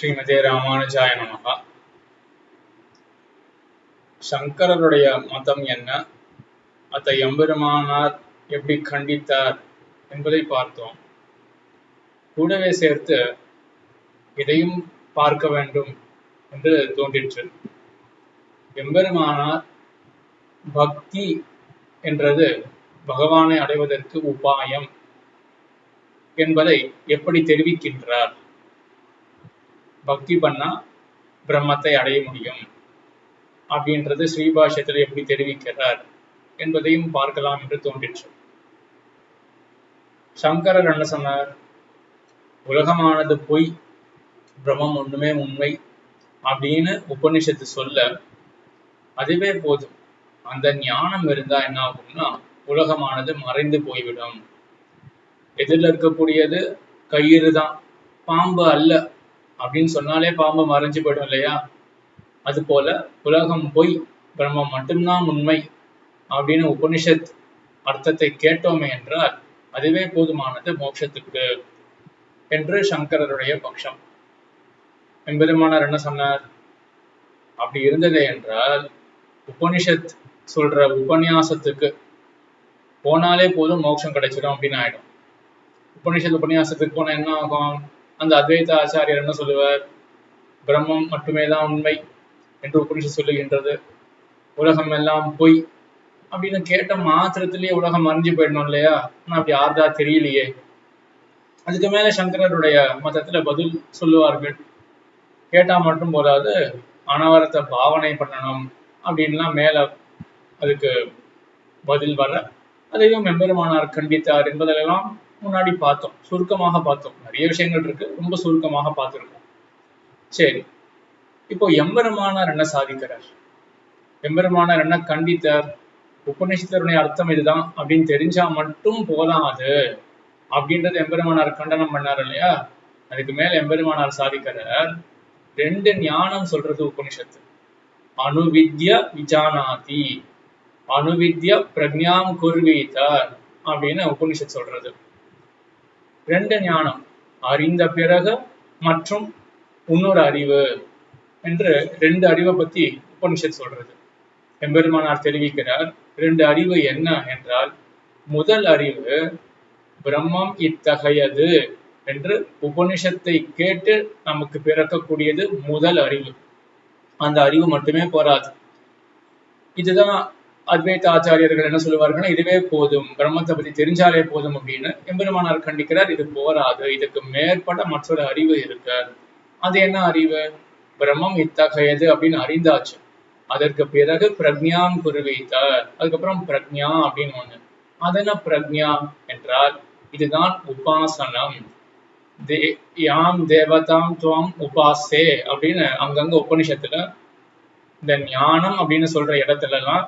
ஸ்ரீமதே ராமானுஜாய நமஹ. சங்கரருடைய மதம் என்ன, அதை எம்பெருமானார் எப்படி கண்டித்தார் என்பதை பார்த்தோம். கூடவே சேர்த்து இதையும் பார்க்க வேண்டும் என்று தோன்றிற்று. எம்பெருமானார் பக்தி என்றது பகவானை அடைவதற்கு உபாயம் என்பதை எப்படி தெரிவிக்கின்றார்? பக்தி பண்ணா பிரம்மத்தை அடைய முடியும் அப்படின்றது ஸ்ரீபாஷ்யத்தில் எப்படி தெரிவிக்கிறார் என்பதையும் பார்க்கலாம் என்று தோன்றிற்று. சங்கரர் என்ன சொன்னார்? உலகமானது பொய், பிரம்மம் ஒண்ணுமே உண்மை அப்படின்னு உபனிஷத்து சொல்ல அதுவே போதும். அந்த ஞானம் இருந்தா என்ன ஆகும்னா உலகமானது மறைந்து போய்விடும். எதிரில் இருக்கக்கூடியது கயிறு தான், பாம்பு அல்ல அப்படின்னு சொன்னாலே பாம்பு மறைஞ்சு போயிடும் இல்லையா? அது போல உலகம் பொய், பிரம்மம் மட்டும்தான் உண்மை அப்படின்னு உபனிஷத் அர்த்தத்தை கேட்டோமே என்றால் அதுவே போதுமானது மோட்சத்துக்கு என்று சங்கரருடைய பட்சம். எம்பெருமானார் என்ன சொன்னார்? அப்படி இருந்ததே என்றால் உபனிஷத் சொல்ற உபன்யாசத்துக்கு போனாலே போதும் மோட்சம் கிடைச்சிடும் அப்படின்னு ஆயிடும். உபனிஷத் உபன்யாசத்துக்கு போனா என்ன ஆகும்? அந்த அத்வைத ஆச்சாரியர் என்ன சொல்லுவார்? பிரம்மம் மட்டுமே தான் உண்மை என்று உபனிஷத் சொல்லுகின்றது, உலகம் எல்லாம் பொய் அப்படின்னு கேட்ட மாத்திரத்திலேயே உலகம் மறைஞ்சு போயிடணும் இல்லையா? ஆனா அப்படி ஆறுதா தெரியலையே. அதுக்கு மேல சங்கரருடைய மதத்துல பதில் சொல்லுவார்கள். கேட்டா மட்டும் போதாது, அனவரத்தை பாவனை பண்ணணும் அப்படின்லாம் மேல அதுக்கு பதில் வர அதையும் எம்பெருமானார் கண்டித்தார் என்பதெல்லாம் முன்னாடி பார்த்தோம், சுருக்கமாக பார்த்தோம். நிறைய விஷயங்கள் இருக்கு, ரொம்ப சுருக்கமாக பார்த்திருக்கோம். சரி, இப்போ எம்பெருமானார் என்ன சாதிக்கிறார்? எம்பெருமானார் என்ன கண்டித்தார்? உபநிஷத்தினுடைய அர்த்தம் இதுதான் அப்படின்னு தெரிஞ்சா மட்டும் போதாது அப்படின்றது எம்பெருமானார் கண்டனம் பண்ணார் இல்லையா? அதுக்கு மேல எம்பெருமானார் சாதிக்கிறார், ரெண்டு ஞானம் சொல்றது உபனிஷத்து. அணுவித்ய விஜானாதி, அணுவித்ய பிரக்ஞாம் குர்வீத அப்படின்னு உபனிஷத் சொல்றது. ரெண்டு ஞானம், அறிந்த பிறகு மற்றும் இன்னொரு அறிவு என்று ரெண்டு அறிவை பத்தி உபனிஷத் சொல்றது. எம்பெருமானார் தெரிவிக்கிறார், ரெண்டு அறிவு என்ன என்றால், முதல் அறிவு பிரம்மம் இத்தகையது என்று உபனிஷத்தை கேட்டு நமக்கு பிறக்கக்கூடியது முதல் அறிவு. அந்த அறிவு மட்டுமே போராது. இதுதான் அத்வைத ஆச்சாரியர்கள் என்ன சொல்லுவார்கள்? இதுவே போதும், பிரம்மத்தை பத்தி தெரிஞ்சாலே போதும் அப்படின்னு எம்பெருமானார் கண்டிக்கிறார். இது போராது, இதுக்கு மேற்பட்ட மற்றொரு அறிவு இருக்கு. அது என்ன அறிவு? பிரம்மம் இத்தகையது அப்படின்னு அறிந்தாச்சு. அதற்கு பிறகு பிரக்ஞாம் குருவைத்த, அதுக்கப்புறம் பிரக்ஞா அப்படின்னு ஒண்ணு. அது என்ன பிரக்ஞா என்றால், இதுதான் உபாசனம். யாம் தேவதாம் துவம் உபாசே அப்படின்னு அங்கங்க உபனிஷத்துல இந்த ஞானம் அப்படின்னு சொல்ற இடத்துல எல்லாம்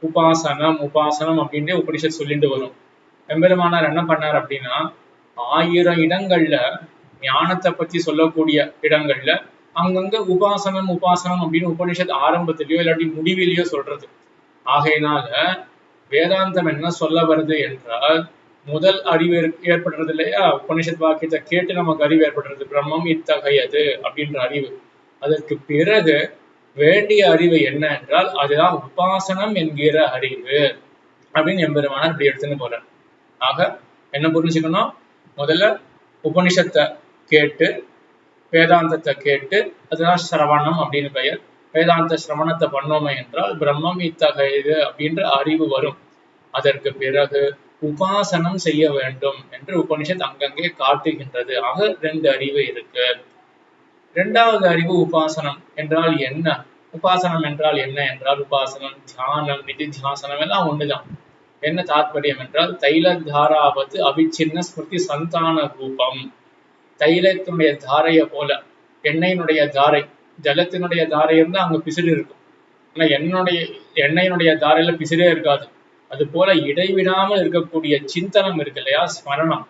உபாசனம் உபாசனம் அப்படின்ட்டு உபனிஷத் சொல்லிட்டு வரும். எம்பெருமானார் என்ன பண்ணார் அப்படின்னா, 1000 இடங்கள்ல ஞானத்தை பத்தி சொல்லக்கூடிய இடங்கள்ல அங்கங்க உபாசனம் உபாசனம் அப்படின்னு உபனிஷத் ஆரம்பத்திலேயோ இல்லாட்டி முடிவிலேயோ சொல்றது. ஆகையினால வேதாந்தம் என்ன சொல்ல வருது என்றால், முதல் அறிவு ஏற்படுறது இல்லையா? உபனிஷத் வாக்கியத்தை கேட்டு நமக்கு அறிவு ஏற்படுறது, பிரம்மம் இத்தகையது அப்படின்ற அறிவு. அதற்கு பிறகு வேண்டிய அறிவு என்ன என்றால், அதுதான் உபாசனம் என்கிற அறிவு அப்படின்னு எம்பெருமானார் இப்படி எடுத்துன்னு போறார். ஆக என்ன புரிஞ்சுக்கணும்? முதல்ல உபனிஷத்தை கேட்டு வேதாந்தத்தை கேட்டு, அதுதான் சிரவணம் அப்படின்னு பெயர். வேதாந்த சிரவணத்தை பண்ணோமே என்றால் பிரம்மம் இத்தகையது அப்படின்ற அறிவு வரும். அதற்கு பிறகு உபாசனம் செய்ய வேண்டும் என்று உபனிஷத் அங்கங்கே காட்டுகின்றது. ஆக ரெண்டு அறிவு இருக்கு. இரண்டாவது அறிவு உபாசனம் என்றால் என்ன? உபாசனம் என்றால் என்ன என்றால், உபாசனம் தியானம் நிதித்தியாசனம் எல்லாம் ஒண்ணுதான். என்ன தாற்பயம் என்றால், தைலத்தாராவது அபிச்சின்ன ஸ்மிருதி சந்தான ரூபம். தைலத்தினுடைய தாரையை போல, எண்ணெயினுடைய தாரை, ஜலத்தினுடைய தாரை இருந்தா அங்க பிசிறு இருக்கும். ஆனா எண்ணெயினுடைய தாரையில பிசிறே இருக்காது. அது போல இடைவிடாமல் இருக்கக்கூடிய சிந்தனம் இருக்கு இல்லையா? ஸ்மரணம்,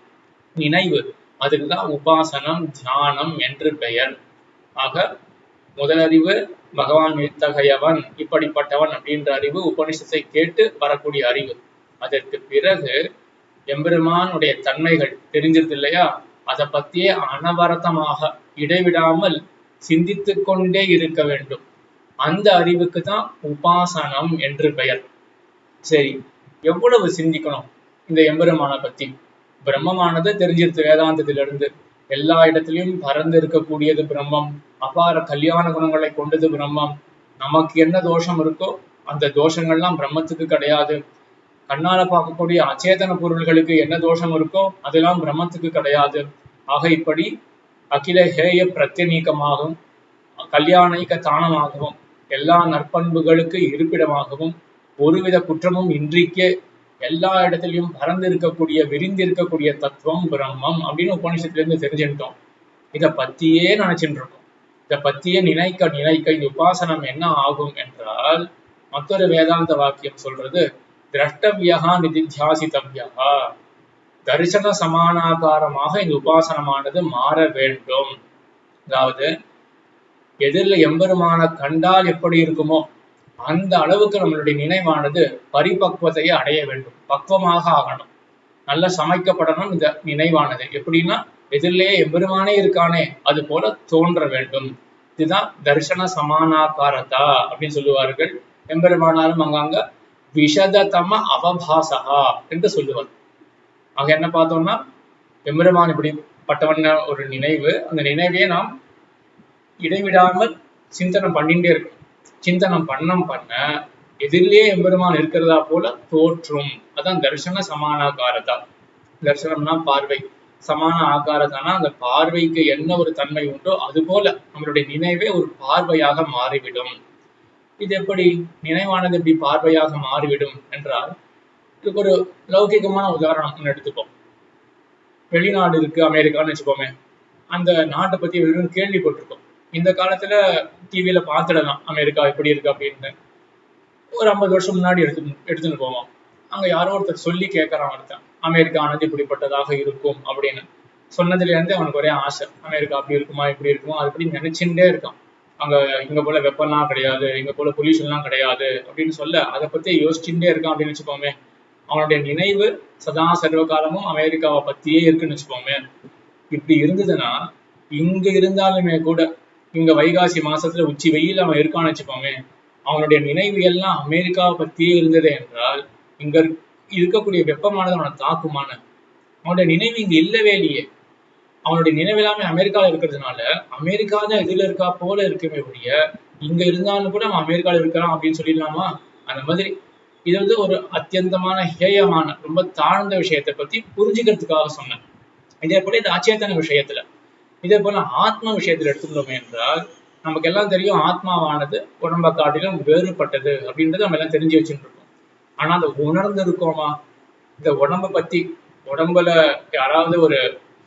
நினைவு, அதுக்குதான் உபாசனம் தியானம் என்று பெயர். ஆக முதலறிவு பகவான் இத்தகையவன், இப்படிப்பட்டவன் அப்படின்ற அறிவு உபனிஷத்தை கேட்டு வரக்கூடிய அறிவு. அதற்கு பிறகு எம்பெருமானுடைய தன்மைகள் தெரிஞ்சது இல்லையா? அதை பத்தியே அனவரதமாக இடைவிடாமல் சிந்தித்து கொண்டே இருக்க வேண்டும். அந்த அறிவுக்கு தான் உபாசனம் என்று பெயர். சரி, எவ்வளவு சிந்திக்கணும் இந்த எம்பெருமானை பத்தி? பிரம்மமானது தெரிஞ்சிருச்சு வேதாந்தத்திலிருந்து. எல்லா இடத்திலையும் பறந்து இருக்கக்கூடியது பிரம்மம். அபார கல்யாண குணங்களை கொண்டது பிரம்மம். நமக்கு என்ன தோஷம் இருக்கோ அந்த தோஷங்கள்லாம் பிரம்மத்துக்கு கிடையாது. கண்ணால பார்க்கக்கூடிய அச்சேதன பொருள்களுக்கு என்ன தோஷம் இருக்கோ அதெல்லாம் பிரம்மத்துக்கு கிடையாது. ஆக இப்படி அகில ஹேய பிரத்யநீக்கமாகவும் கல்யாணிக்க தானமாகவும் எல்லா நற்பண்புகளுக்கு இருப்பிடமாகவும் ஒருவித குற்றமும் இன்றிக்கே எல்லா இடத்திலையும் பறந்து இருக்கக்கூடிய விரிந்திருக்கக்கூடிய தத்துவம் பிரம்மம் அப்படின்னு உபநிஷத்துல இருந்து தெரிஞ்சுட்டோம். இதை பத்தியே நினைச்சுட்டு இருக்கோம். இதை பத்தியே நினைக்க நினைக்க இந்த உபாசனம் என்ன ஆகும் என்றால், மற்றொரு வேதாந்த வாக்கியம் சொல்றது, திரஷ்டவியா நிதித்தியாசித்தவ்யா, தரிசன சமானாகாரமாக இந்த உபாசனமானது மாற வேண்டும். அதாவது எதிரில் எம்பெருமான கண்டால் எப்படி இருக்குமோ அந்த அளவுக்கு நம்மளுடைய நினைவானது பரிபக்குவத்தையே அடைய வேண்டும். பக்குவமாக ஆகணும், நல்லா சமைக்கப்படணும். இந்த நினைவானது எப்படின்னா, எதிரிலேயே எம்பெருமானே இருக்கானே அது போல தோன்ற வேண்டும். இதுதான் தரிசன சமானாகாரதா அப்படின்னு சொல்லுவார்கள். எம்பெருமானாலும் அங்கங்க விஷததம அவபாசகா என்று சொல்லுவார். அங்க என்ன பார்த்தோம்னா, எம்பெருமான் இப்படி பட்டவன் ஒரு நினைவு, அந்த நினைவையே நாம் இடைவிடாமல் சிந்தனம் பண்ணிட்டே இருக்கும். சிந்தனம் பண்ண எதிரிலேயே எம்பெருமான் இருக்கிறதா போல தோற்றும். அதான் தரிசன சமானாகாரதா. தரிசனம்னா பார்வை, சமான ஆகாரத்தானா அந்த பார்வைக்கு என்ன ஒரு தன்மை உண்டோ அது போல நம்மளுடைய நினைவே ஒரு பார்வையாக மாறிவிடும். இது எப்படி நினைவானது எப்படி பார்வையாக மாறிவிடும் என்றால், இதுக்கு ஒரு லௌகிகமான உதாரணம் எடுத்துப்போம். வெளிநாடு இருக்கு, அமெரிக்கான்னு வச்சுப்போமே. அந்த நாட்டை பத்தி வெறும் கேள்விப்பட்டிருக்கோம். இந்த காலத்துல டிவியில பார்த்துடலாம் அமெரிக்கா எப்படி இருக்கு அப்படின்னு. ஒரு 50 வருஷம் முன்னாடி எடுத்துன்னு போவோம். அங்க யாரோ ஒருத்தர் சொல்லி கேட்கறான், ஒருத்தன் அமெரிக்கா ஆனது இப்படிப்பட்டதாக இருக்கும் அப்படின்னு. சொன்னதுல இருந்து அவனுக்கு ஒரே ஆசை, அமெரிக்கா அப்படி இருக்குமா இப்படி இருக்குமா அது அப்படி நினைச்சுட்டே இருக்கான். அங்க இங்க போல வெப்பம்லாம் கிடையாது, இங்க போல பொல்யூஷன்லாம் கிடையாது அப்படின்னு சொல்ல அதை பத்தி யோசிச்சுட்டே இருக்கான் அப்படின்னு வச்சுப்போமே. அவனுடைய நினைவு சதா சர்வ காலமும் அமெரிக்காவை பத்தியே இருக்குன்னு வச்சுப்போமே. இப்படி இருந்ததுன்னா இங்க இருந்தாலுமே கூட, இங்க வைகாசி மாசத்துல உச்சி வெயில் அவன் இருக்கான்னு வச்சுப்போமே, அவனுடைய நினைவு எல்லாம் அமெரிக்காவை பத்தியே இருந்தது என்றால் இங்க இருக்கக்கூடிய வெப்பமானது அவனை தாக்குமான. அவனுடைய நினைவு இங்க இல்லவே இல்லையே. அவனுடைய நினைவு எல்லாமே அமெரிக்காவில் இருக்கிறதுனால அமெரிக்கா தான் எதிரில் இருக்கா போல இருக்குமே ஒழிய, இங்க இருந்தாலும் கூட அவன் அமெரிக்காவில் இருக்கிறான் அப்படின்னு சொல்லிடலாமா? அந்த மாதிரி இது ஒரு அத்தியந்தமான ஹேயமான ரொம்ப தாழ்ந்த விஷயத்தை பத்தி புரிஞ்சுக்கிறதுக்காக சொன்னேன். இதே போல இந்த அச்சேதன விஷயத்துல, இதே போல ஆத்ம விஷயத்துல எடுத்துக்கணும் என்றால், நமக்கு எல்லாம் தெரியும் ஆத்மாவானது உடம்ப காட்டிலும் வேறுபட்டது அப்படின்றது நம்ம எல்லாம் தெரிஞ்சு வச்சுட்டு இருக்கோம். ஆனா அதை உணர்ந்து இருக்கோமா? இந்த உடம்ப பத்தி, உடம்புல யாராவது ஒரு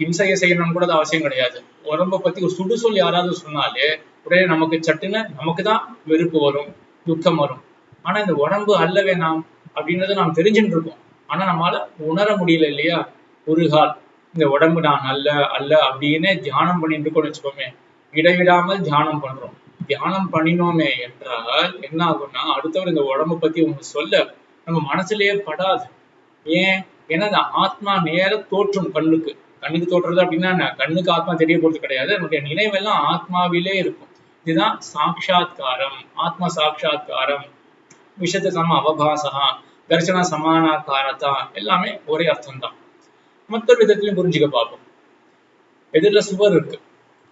ஹிம்சையை செய்யணும்னு கூட அது அவசியம் கிடையாது. உடம்ப பத்தி ஒரு சுடுசொல் யாராவது சொன்னாலே உடனே நமக்கு சட்டுன்னு நமக்கு தான் வெறுப்பு வரும், துக்கம் வரும். ஆனா இந்த உடம்பு அல்லவே நாம் அப்படின்றத நாம் தெரிஞ்சுட்டு இருக்கோம். ஆனா நம்மளால உணர முடியல இல்லையா? ஒரு கால் இந்த உடம்பு நான் அல்ல அல்ல அப்படின்னு தியானம் பண்ணிட்டு இருக்கோம்னு வச்சுக்கோமே, இடைவிடாமல் தியானம் பண்றோம். தியானம் பண்ணினோமே என்றால் என்ன ஆகும்னா, அடுத்தவர் இந்த உடம்பை பத்தி உங்க சொல்ல நம்ம மனசுலயே படாது. ஏன்? ஏன்னா அந்த ஆத்மா நேர தோற்றும் கண்ணுக்கு. கண்ணுக்கு தோற்றுறது அப்படின்னா கண்ணுக்கு ஆத்மா தெரிய போறது கிடையாது. நம்முடைய நினைவெல்லாம் ஆத்மாவிலே இருக்கும். இதுதான் சாட்சா்காரம், ஆத்ம சாட்சா்காரம். விஷயத்த சம அவபாசகா, தரிசன சமானாகாரத்தா, எல்லாமே ஒரே அர்த்தம் தான். மற்றொரு விதத்திலையும் புரிஞ்சுக்க பார்ப்போம். எதிரில சுவர் இருக்கு,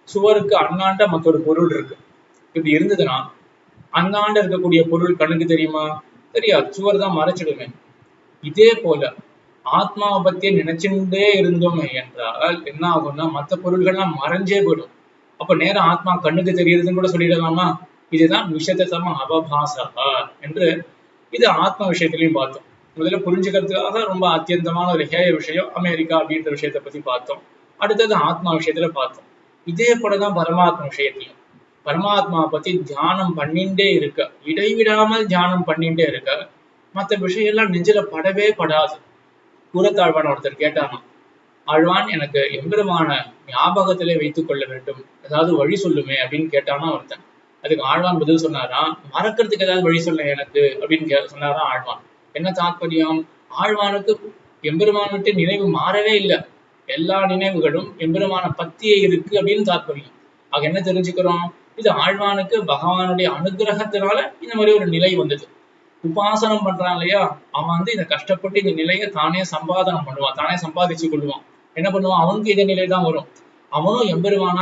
சுவருக்கு அண்ணாண்ட மற்றொரு பொருள் இருக்கு. இப்படி இருந்ததுன்னா அண்ணாண்ட இருக்கக்கூடிய பொருள் கண்ணுக்கு தெரியுமா? தெரியாது, சுவர் தான் மறைச்சிடுமே. இதே போல ஆத்மாவை பத்தியே நினைச்சுட்டே இருந்தோமே என்றால் என்ன ஆகும்னா, மற்ற பொருள்கள்லாம் மறைஞ்சே போயிடும். அப்ப நேரம் ஆத்மா கண்ணுக்கு தெரியுதுன்னு கூட சொல்லிடலாமா? இதுதான் விஷயத்த சம அவபாசகா என்று இது ஆத்ம விஷயத்திலையும் பார்த்தோம். முதல்ல புரிஞ்சுக்கிறதுக்காக ரொம்ப அத்தியந்தமான ஒரு ஹேய விஷயம் அமெரிக்கா அப்படின்ற விஷயத்த பத்தி பார்த்தோம். அடுத்தது ஆத்மா விஷயத்துல பார்த்தோம். இதே போலதான் பரமாத்மா விஷயத்திலையும். பரமாத்மாவை பத்தி தியானம் பண்ணிட்டே இருக்க, இடைவிடாமல் தியானம் பண்ணிட்டே இருக்க, மற்ற விஷயம் எல்லாம் நெஞ்சில படவே படாது. கூறத்தாழ்வான் ஒருத்தர் கேட்டாராம், ஆழ்வான் எனக்கு எம்பெருமான ஞாபகத்திலே வைத்துக் கொள்ள வேண்டும், ஏதாவது வழி சொல்லுமே அப்படின்னு கேட்டானா ஒருத்தன். அதுக்கு ஆழ்வான் பதில் சொன்னாராம், மறக்கிறதுக்கு ஏதாவது வழி சொல்ல எனக்கு அப்படின்னு சொன்னாராம் ஆழ்வான். என்ன தாற்பயம்? ஆழ்வானுக்கு எம்பெருமான விட்டு நினைவு மாறவே இல்லை. எல்லா நினைவுகளும் எம்பெருமான பத்தியே இருக்கு அப்படின்னு தாற்பயம். ஆக என்ன தெரிஞ்சுக்கிறோம்? இது ஆழ்வானுக்கு பகவானுடைய அனுகிரகத்தினால இந்த மாதிரி ஒரு நிலை வந்தது. உபாசனம் பண்றான் இல்லையா, அவன் வந்து இதை கஷ்டப்பட்டு இந்த நிலையை தானே சம்பாதனம் பண்ணுவான், தானே சம்பாதிச்சு கொள்வான். என்ன பண்ணுவான்? அவனுக்கு இதே நிலை தான் வரும். அவனும் எம்பெருமான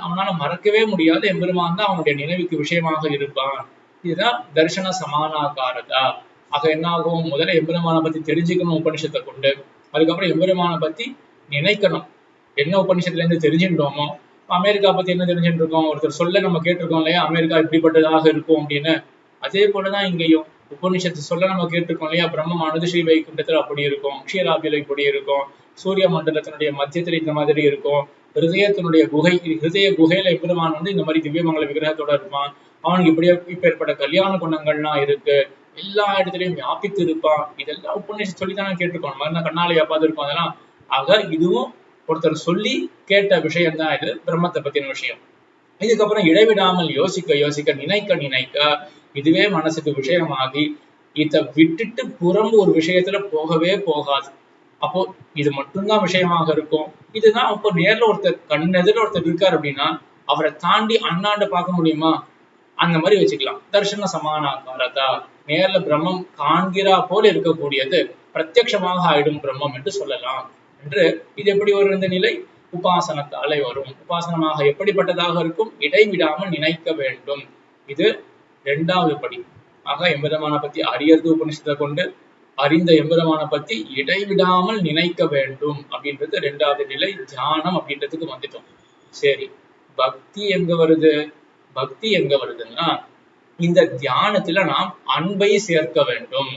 அவனால மறக்கவே முடியாது. எம்பெருமான் தான் அவனுடைய நினைவுக்கு விஷயமாக இருப்பான். இதுதான் தர்சன சமானாகாரதா. ஆக என்ன ஆகும்? முதல்ல எம்பெருமானை பத்தி தெரிஞ்சுக்கணும் உபனிஷத்தை கொண்டு. அதுக்கப்புறம் எம்பெருமானை பத்தி நினைக்கணும். என்ன உபனிஷத்துல இருந்து தெரிஞ்சுட்டோமோ, அமெரிக்கா பத்தி என்ன தெரிஞ்சுட்டு இருக்கோம், ஒருத்தர் சொல்ல நம்ம கேட்டிருக்கோம் இல்லையா, அமெரிக்கா இப்படிப்பட்டதாக இருக்கும் அப்படின்னு. அதே போலதான் இங்கேயும் உபனிஷத்து சொல்ல நம்ம கேட்டிருக்கோம் இல்லையா, பிரம்மமானது ஸ்ரீ வைகுண்டத்துல அப்படி இருக்கும், க்ஷீராபில இப்படி இருக்கும், சூரிய மண்டலத்தினுடைய மத்தியத்துல இந்த மாதிரி இருக்கும், ஹிருதயத்தினுடைய ஹிருதய குகையில எம்பெருமான் வந்து இந்த மாதிரி திவ்யமங்கல விக்கிரகத்தோட இருப்பான், அவனுக்கு இப்ப ஏற்பட்ட கல்யாண குணங்கள்லாம் இருக்கு, எல்லா இடத்துலயும் வியாபித்து இருப்பான். இதெல்லாம் உபநிஷத்து சொல்லித்தானே கேட்டிருக்கோம், நம்ம கண்ணாலையா பார்த்துருக்கோம் அதெல்லாம். ஆக இதுவும் ஒருத்தர் சொல்லி கேட்ட விஷயம் தான் இது, பிரம்மத்தை பத்தின விஷயம். இதுக்கப்புறம் இடைவிடாமல் யோசிக்க நினைக்க இதுவே மனசுக்கு விஷயமாகி இதை விட்டுட்டு புறம்பு ஒரு விஷயத்துல போகவே போகாது. அப்போ இது மட்டும்தான் விஷயமாக இருக்கும். இதுதான் அப்போ நேர்ல ஒருத்தர் கண்ணெதிர ஒருத்தர் இருக்காரு அப்படின்னா அவரை தாண்டி அண்ணாண்ட பார்க்க முடியுமா? அந்த மாதிரி வச்சுக்கலாம். தர்ஷன சமானாகாரதா, நேர்ல பிரம்மம் காண்கிறா போல இருக்கக்கூடியது பிரத்யட்சமாக ஆயிடும் பிரம்மம் என்று சொல்லலாம். என்று இது எப்படி ஒரு இந்த நிலை? உபாசனத்தாலே வரும். உபாசனமாக எப்படிப்பட்டதாக இருக்கும்? இடைவிடாமல் நினைக்க வேண்டும். இது இரண்டாவது படி. ஆக எம்பெருமான பத்தி அறியறது உபனிஷத்தை கொண்டு, அறிந்த எம்பெருமான பத்தி இடைவிடாமல் நினைக்க வேண்டும் அப்படின்றது இரண்டாவது நிலை. தியானம் அப்படின்றதுக்கு வந்துட்டோம். சரி, பக்தி எங்க வருது? பக்தி எங்க வருதுன்னா, இந்த தியானத்துல நாம் அன்பை சேர்க்க வேண்டும்.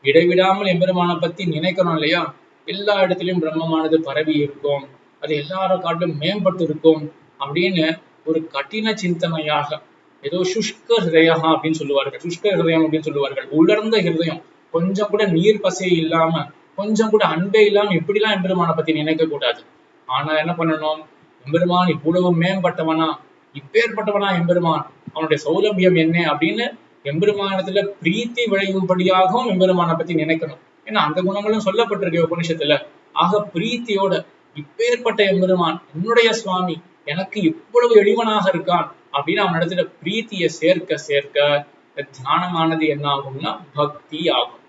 இடைவிடாமல் எம்பெருமான பத்தி நினைக்கணும் இல்லையா, எல்லா இடத்துலயும் பிரம்மமானது பரவி இருக்கும், அது எல்லாரும் காட்டிலும் மேம்பட்டு இருக்கும் அப்படின்னு ஒரு கடின சிந்தனையாக, ஏதோ சுஷ்க ஹிருதயம் அப்படின்னு சொல்லுவார்கள், சுஷ்க ஹிருதயம் அப்படின்னு சொல்லுவார்கள், உலர்ந்த ஹிருதயம், கொஞ்சம் கூட நீர் பசை இல்லாம, கொஞ்சம் கூட அன்பே இல்லாம எப்படிலாம் எம்பெருமானை பத்தி நினைக்க கூடாது. ஆனா என்ன பண்ணணும்? எம்பெருமான் இவ்வளவு மேம்பட்டவனா, இப்பேற்பட்டவனா எம்பெருமான், அவனுடைய சௌலபியம் என்ன அப்படின்னு எம்பெருமானத்துல பிரீத்தி விளையும்படியாகவும் எம்பெருமானை பத்தி நினைக்கணும். ஏன்னா அந்த குணங்களும் சொல்லப்பட்டிருக்கு உபனிஷத்துல. ஆக பிரீத்தியோட இப்பேற்பட்ட எம்பெருமான் என்னுடைய சுவாமி, எனக்கு இவ்வளவு எளிவனாக இருக்கான் அப்படின்னு அவனிடத்துல பிரீத்தியை சேர்க்க தியானமானது என்ன ஆகும்னா பக்தி ஆகும்.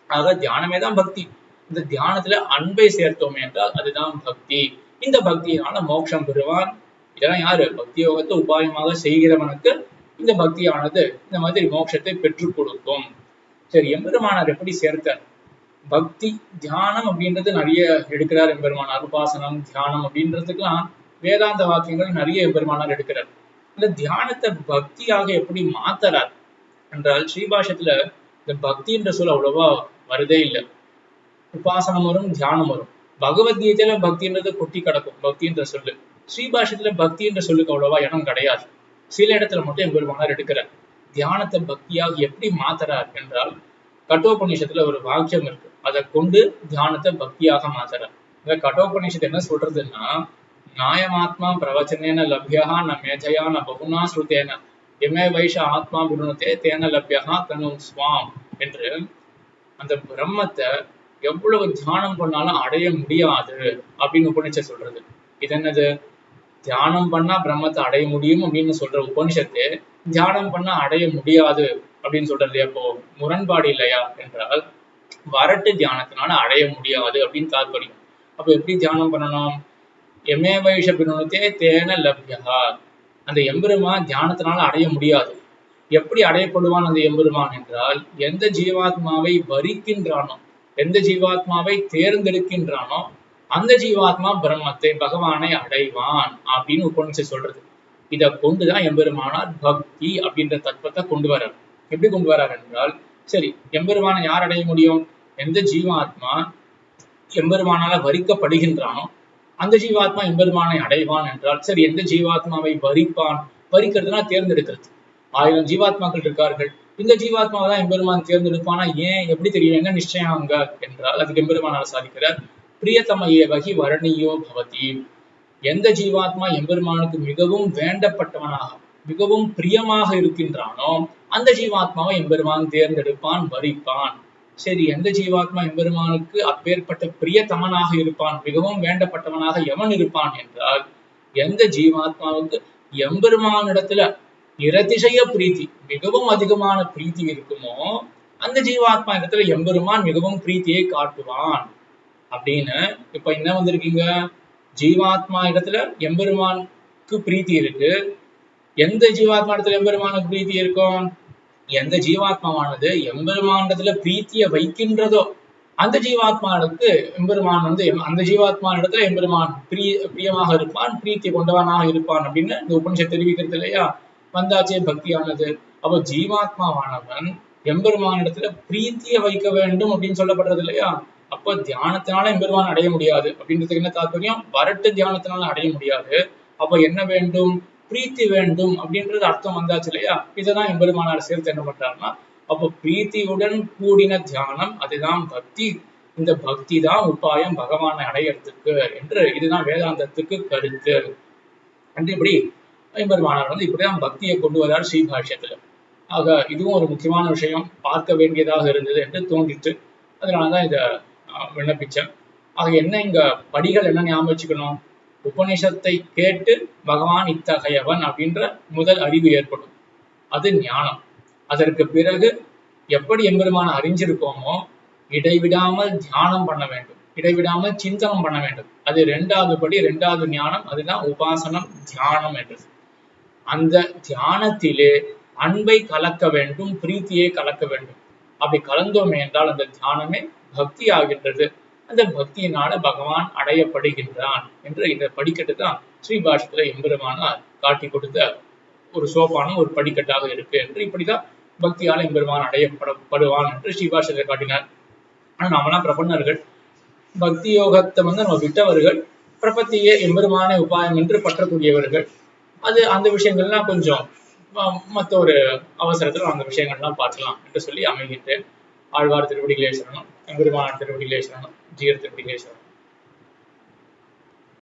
ஆக தியானமே தான் பக்தி. இந்த தியானத்துல அன்பை சேர்த்தோம் என்றால் அதுதான் பக்தி. இந்த பக்தியினால மோட்சம் பெறுவான். இதெல்லாம் யாரு? பக்தி யோகத்தை உபாயமாக செய்கிறவனுக்கு இந்த பக்தியானது இந்த மாதிரி மோட்சத்தை பெற்றுக் கொடுக்கும். சரி, எம்பெருமானார் எப்படி சேர்த்தார்? பக்தி தியானம் அப்படின்றது நிறைய எடுக்கிறார் எம்பெருமானார். உபாசனம் தியானம் அப்படின்றதுக்கெல்லாம் வேதாந்த வாக்கியங்கள் நிறைய எம்பெருமானார் எடுக்கிறார். இந்த தியானத்தை பக்தியாக எப்படி மாத்தறார் என்றால், ஸ்ரீபாஷத்துல இந்த பக்தின்ற சொல் அவ்வளவா வருதே இல்லை. உபாசனம் வரும், தியானம் வரும். பகவத்கீதையில பக்தின்றது கொட்டி கிடக்கும் பக்தின்ற சொல்லு. ஸ்ரீபாஷத்துல பக்தின்ற சொல்லுக்கு அவ்வளவா இடம் கிடையாது. சில இடத்துல மட்டும் எம்பெருமானார் எடுக்கிறார். தியானத்தை பக்தியாக எப்படி மாத்துறார் என்றால், கட்டோபநிஷத்துல ஒரு வாக்கியம் இருக்கு, அதை கொண்டு தியானத்தை பக்தியாக மாத்துறார். இந்த கட்டோபநிஷத்து என்ன சொல்றதுன்னா, நாயமாத்மா பிரவச்சனேன லப்யா ந மேதையா ந பகுனா ஸ்ருதேன எமே வைஷ ஆத்மா குருணத்தே தேன லப்யா தனு ஸ்வாம் என்று அந்த பிரம்மத்தை எவ்வளவு தியானம் பண்ணாலும் அடைய முடியாது அப்படின்னு உபனிஷத்து சொல்றது. இது என்னது? தியானம் பண்ணா பிரம்மத்தை அடைய முடியும் அப்படின்னு சொல்ற உபனிஷத்து தியானம் பண்ணா அடைய முடியாது அப்படின்னு சொல்றது அப்போ முரண்பாடு இல்லையா என்றால், வரட்டு தியானத்தினால அடைய முடியாது அப்படின்னு தாற்பயம். அப்ப எப்படி தியானம் பண்ணணும்? எமே வைஷ பிரணத்தே தேன லப்யா, அந்த எம்பெருமான் தியானத்தினால அடைய முடியாது. எப்படி அடையப்படுவான் அந்த எம்பெருமான் என்றால், எந்த ஜீவாத்மாவை வரிக்கின்றானோ, எந்த ஜீவாத்மாவை தேர்ந்தெடுக்கின்றானோ அந்த ஜீவாத்மா பிரம்மத்தை பகவானை அடைவான் அப்படின்னு உபனிஷத்து சொல்றது. இதை கொண்டுதான் எம்பெருமானார் பக்தி அப்படின்ற தத்துவத்தை கொண்டு வர்றார். எப்படி கொண்டு வர்றார் என்றால், சரி, எம்பெருமானை யார் அடைய முடியும்? எந்த ஜீவாத்மா எம்பெருமானால வரிக்கப்படுகின்றானோ அந்த ஜீவாத்மா எம்பெருமானை அடைவான் என்றால், சரி, எந்த ஜீவாத்மாவை வரிப்பான்? வரிக்கிறதுனா தேர்ந்தெடுக்கிறது. 1000 ஜீவாத்மாக்கள் இருக்கார்கள், இந்த ஜீவாத்மாவை தான் எம்பெருமான் தேர்ந்தெடுப்பானா? ஏன்? எப்படி தெரியும்? என்ன நிச்சயம் அங்க என்றால், அதுக்கு எம்பெருமானார் சாதிக்கிறார், பிரியத்தமையே வகி வரணீயோ பவதி. எந்த ஜீவாத்மா எம்பெருமானுக்கு மிகவும் வேண்டப்பட்டவனாக, மிகவும் பிரியமாக இருக்கின்றானோ அந்த ஜீவாத்மாவை எம்பெருமான் தேர்ந்தெடுப்பான், வரிப்பான். சரி, எந்த ஜீவாத்மா எம்பெருமானுக்கு அப்பேற்பட்ட பிரியத்தமனாக இருப்பான், மிகவும் வேண்டப்பட்டவனாக எவன் இருப்பான் என்றால், எந்த ஜீவாத்மாவுக்கு எம்பெருமானிடத்துல நிரதிசய பிரீத்தி, மிகவும் அதிகமான பிரீத்தி இருக்குமோ அந்த ஜீவாத்மா இடத்துல எம்பெருமான் மிகவும் பிரீத்தியை காட்டுவான் அப்படின்னு. இப்ப என்ன வந்திருக்கீங்க, ஜீவாத்மா இடத்துல எம்பெருமானுக்கு பிரீத்தி இருக்கு. எந்த ஜீவாத்மா இடத்துல எம்பெருமானுக்கு பிரீத்தி இருக்கும்? எந்த ஜீவாத்மாவானது எம்பெருமானிடத்துல பிரீத்தியை வைக்கின்றதோ அந்த ஜீவாத்மாவுக்கு எம்பெருமான் அந்த ஜீவாத்மா இடத்துல எம்பெருமான் பிரியமாக இருப்பான், பிரீத்தி கொண்டவனாக இருப்பான் அப்படின்னு இந்த உபனிஷத் தெரிவிக்கிறது இல்லையா? வந்தாச்சே பக்தியானது. அப்போ ஜீவாத்மாவானவன் எம்பெருமானிடத்துல பிரீத்தியை வைக்க வேண்டும் அப்படின்னு சொல்லப்படுறது இல்லையா? அப்போ தியானத்தினால எம்பெருமான் அடைய முடியாது அப்படின்றதுக்கு என்ன தாற்பயம்? வரட்டு தியானத்தினால அடைய முடியாது. அப்போ என்ன வேண்டும்? பிரீத்தி வேண்டும் அப்படின்றது அர்த்தம் வந்தாச்சு இல்லையா? இததான் எம்பெருமானார் சேர்த்து என்ன பண்றாருன்னா, அப்போ பிரீத்தியுடன் கூடின தியானம் அதுதான் பக்தி. இந்த பக்தி தான் உபாயம் பகவானை அடையறதுக்கு என்று இதுதான் வேதாந்தத்துக்கு கருத்து. இப்படி எம்பெருமானார் இப்படிதான் பக்தியை கொண்டு வரார் ஸ்ரீபாஷ்யத்துல. ஆக இதுவும் ஒரு முக்கியமான விஷயம், பார்க்க வேண்டியதாக இருந்தது என்று தோன்றிட்டு அதனாலதான் இதை விண்ணப்பிச்சேன். ஆக என்ன இங்க படிகள் என்ன ஞாபகம் வச்சுக்கணும்? உபநிஷத்தை கேட்டு பகவான் இத்தகையவன் அப்படின்ற முதல் அறிவு ஏற்படும், அது ஞானம். அதற்கு பிறகு எப்படி எம்பெருமான அறிஞ்சிருக்கோமோ இடைவிடாமல் தியானம் பண்ண வேண்டும், இடைவிடாமல் சிந்தனம் பண்ண வேண்டும். அது இரண்டாவது படி, இரண்டாவது ஞானம், அதுதான் உபாசனம் தியானம் என்றது. அந்த தியானத்திலே அன்பை கலக்க வேண்டும், பிரீத்தியை கலக்க வேண்டும். அப்படி கலந்தோமே என்றால் அந்த தியானமே பக்தி ஆகின்றது. அந்த பக்தியினால பகவான் அடையப்படுகின்றான் என்று இந்த படிக்கட்டு தான் ஸ்ரீபாஷ்யத்துல எம்பெருமானார் காட்டி கொடுத்த ஒரு சோபானம், ஒரு படிக்கட்டாக இருக்கு என்று. இப்படிதான் பக்தியால எம்பெருமான் அடையப்படுவான் என்று ஸ்ரீபாஷ்யத்தை காட்டினார். ஆனா நாமெல்லாம் பிரபன்னர்கள், பக்தி யோகத்தை நம்ம விட்டவர்கள், பிரபத்தியே எம்பெருமான உபாயம் என்று பற்றக்கூடியவர்கள். அது அந்த விஷயங்கள்லாம் கொஞ்சம் மற்ற ஒரு அவசரத்துல அந்த விஷயங்கள்லாம் பார்க்கலாம் என்று சொல்லி அமைகின்றேன். ஆழ்வார் திருவடிகளே சரணம், எம்பெருமானார் திருவடிகளே சரணம், ஜீயர் திருவடிகளே சரணம்.